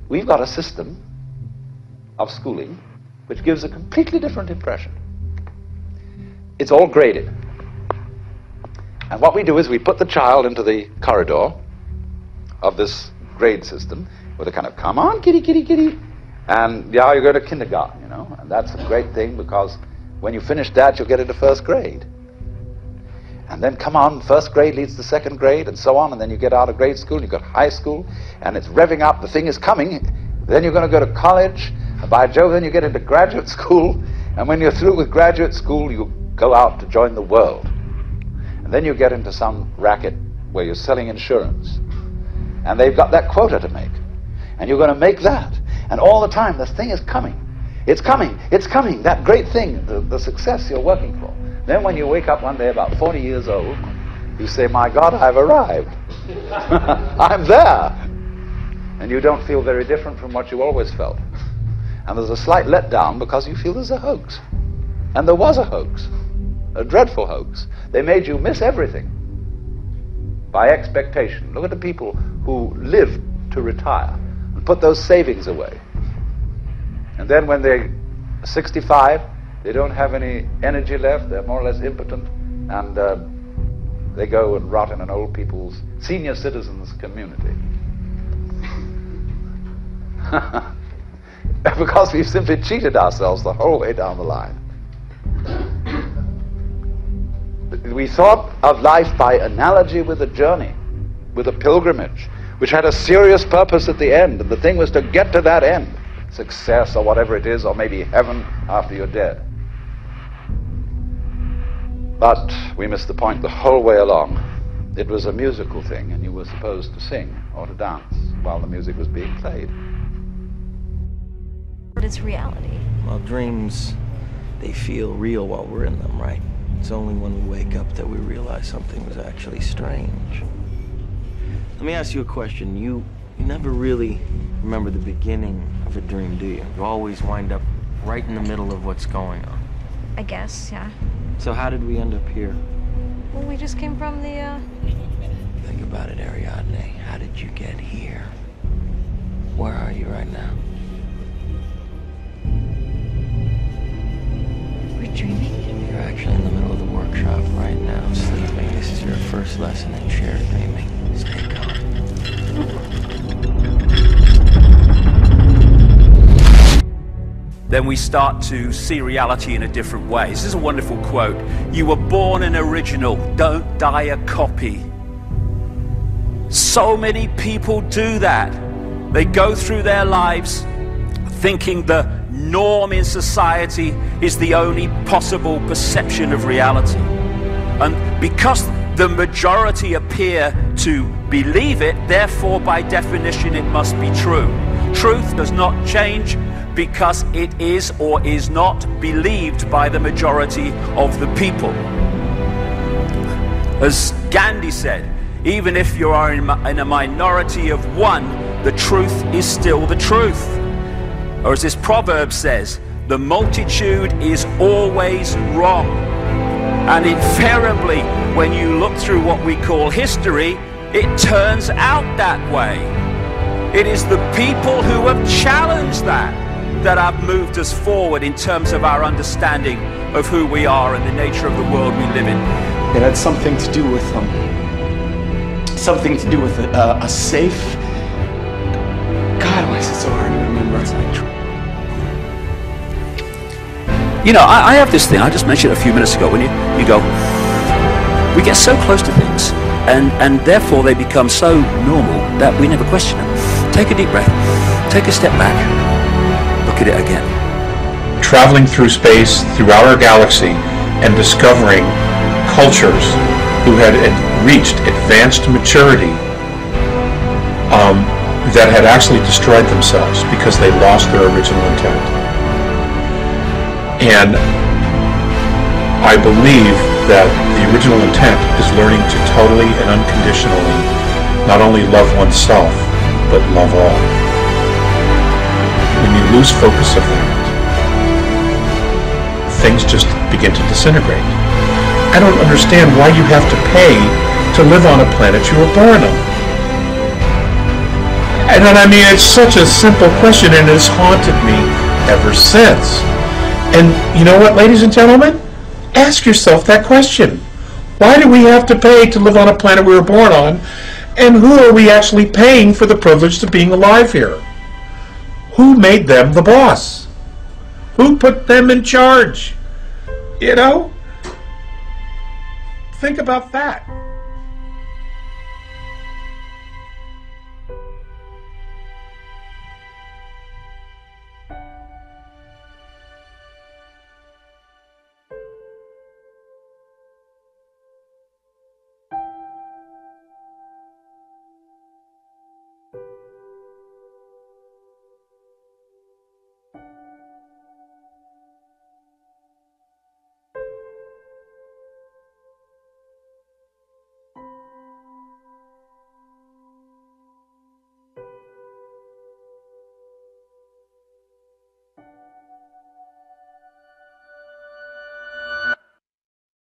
we've got a system of schooling which gives a completely different impression. It's all graded. And what we do is we put the child into the corridor of this grade system with a kind of, come on, kitty, kitty, kitty. And yeah, you go to kindergarten, you know, and that's a great thing because when you finish that, you'll get into first grade. And then come on, first grade leads to second grade and so on, and then you get out of grade school, and you've got high school, and it's revving up, the thing is coming. Then you're going to go to college, and by Jove, then you get into graduate school, and when you're through with graduate school, you go out to join the world. And then you get into some racket where you're selling insurance, and they've got that quota to make, and you're going to make that. And all the time, this thing is coming. It's coming. It's coming. That great thing, the success you're working for. Then when you wake up one day about 40 years old, you say, my God, I've arrived. I'm there. And you don't feel very different from what you always felt. And there's a slight letdown because you feel there's a hoax. And there was a hoax. A dreadful hoax. They made you miss everything by expectation. Look at the people who live to retire and put those savings away. And then when they're 65, they don't have any energy left, they're more or less impotent, and they go and rot in an old people's, senior citizens community. Because we've simply cheated ourselves the whole way down the line. We thought of life by analogy with a journey, with a pilgrimage, which had a serious purpose at the end, and the thing was to get to that end. Success or whatever it is, or maybe heaven after you're dead. But we missed the point the whole way along. It was a musical thing, and you were supposed to sing or to dance while the music was being played. What is reality? Well, dreams, they feel real while we're in them, right? It's only when we wake up that we realize something was actually strange. Let me ask you a question. You never really remember the beginning of a dream, do you? You always wind up right in the middle of what's going on. I guess, yeah. So how did we end up here? Well, we just came from the, Think about it, Ariadne. How did you get here? Where are you right now? We're dreaming? You're actually in the middle of the workshop right now, sleeping. This is your first lesson in shared dreaming. Stay calm. Then we start to see reality in a different way. This is a wonderful quote. You were born an original, don't die a copy. So many people do that. They go through their lives thinking the norm in society is the only possible perception of reality. And because the majority appear to believe it, therefore by definition it must be true. Truth does not change because it is or is not believed by the majority of the people. As Gandhi said, even if you are in a minority of one, the truth is still the truth. Or as this proverb says, the multitude is always wrong. And invariably, when you look through what we call history, it turns out that way. It is the people who have challenged that have moved us forward in terms of our understanding of who we are and the nature of the world we live in. It had something to do with a safe. God, why is it so hard to remember? You know, I have this thing, I just mentioned it a few minutes ago, when you go, we get so close to things, and therefore they become so normal that we never question them. Take a deep breath, take a step back, look at it again. Traveling through space, throughout our galaxy, and discovering cultures who had reached advanced maturity that had actually destroyed themselves because they lost their original intent. And I believe that the original intent is learning to totally and unconditionally not only love oneself, but love all. When you lose focus of that, things just begin to disintegrate. I don't understand why you have to pay to live on a planet you were born on. And then, I mean, it's such a simple question, and it's haunted me ever since. And you know what, ladies and gentlemen? Ask yourself that question. Why do we have to pay to live on a planet we were born on? And who are we actually paying for the privilege of being alive here? Who made them the boss? Who put them in charge? You know? Think about that.